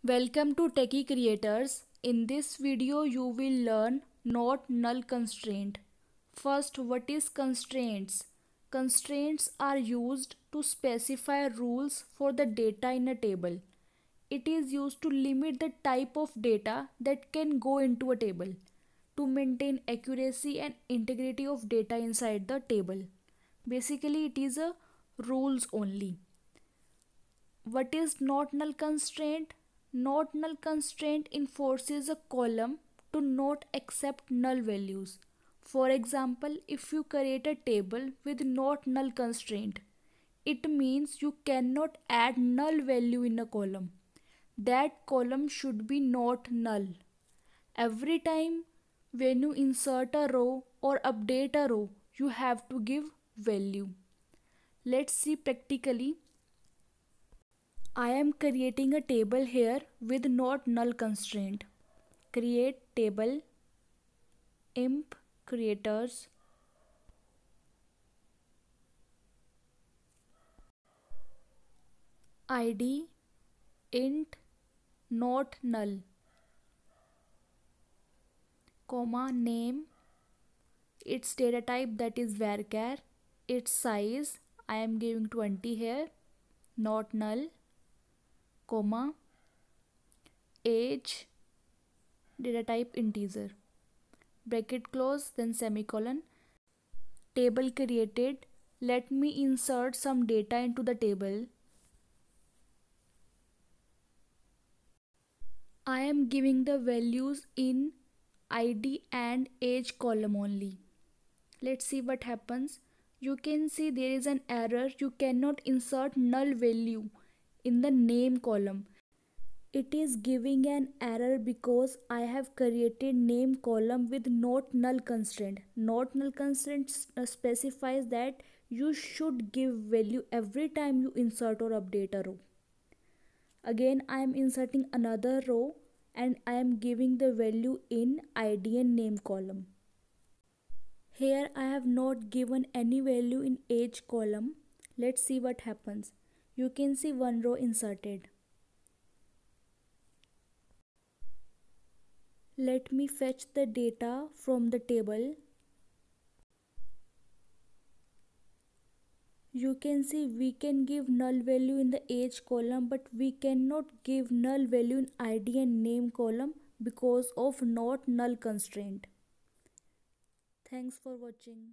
Welcome to Techie Creators. In this video you will learn not null constraint. First, what is constraints? Constraints are used to specify rules for the data in a table. It is used to limit the type of data that can go into a table to maintain accuracy and integrity of data inside the table. Basically, it is a rules only. What is not null constraint? Not null constraint enforces a column to not accept null values. For example, if you create a table with not null constraint, it means you cannot add null value in a column. That column should be not null. Every time when you insert a row or update a row, you have to give value. Let's see practically. I am creating a table here with not null constraint. Create table imp creators id int not null comma name, its data type that is varchar, its size I am giving 20 here, not null, comma age data type integer, bracket close, then semicolon. Table created. Let me insert some data into the table. I am giving the values in ID and age column only. Let's see what happens. You can see there is an error. You cannot insert null value in the name column. It is giving an error because I have created name column with not null constraint. Not null constraint specifies that you should give value every time you insert or update a row. Again, I am inserting another row and I am giving the value in ID and name column. Here I have not given any value in age column. Let's see what happens. You can see one row inserted. Let me fetch the data from the table. You can see we can give null value in the age column, but we cannot give null value in ID and name column because of not null constraint. Thanks for watching.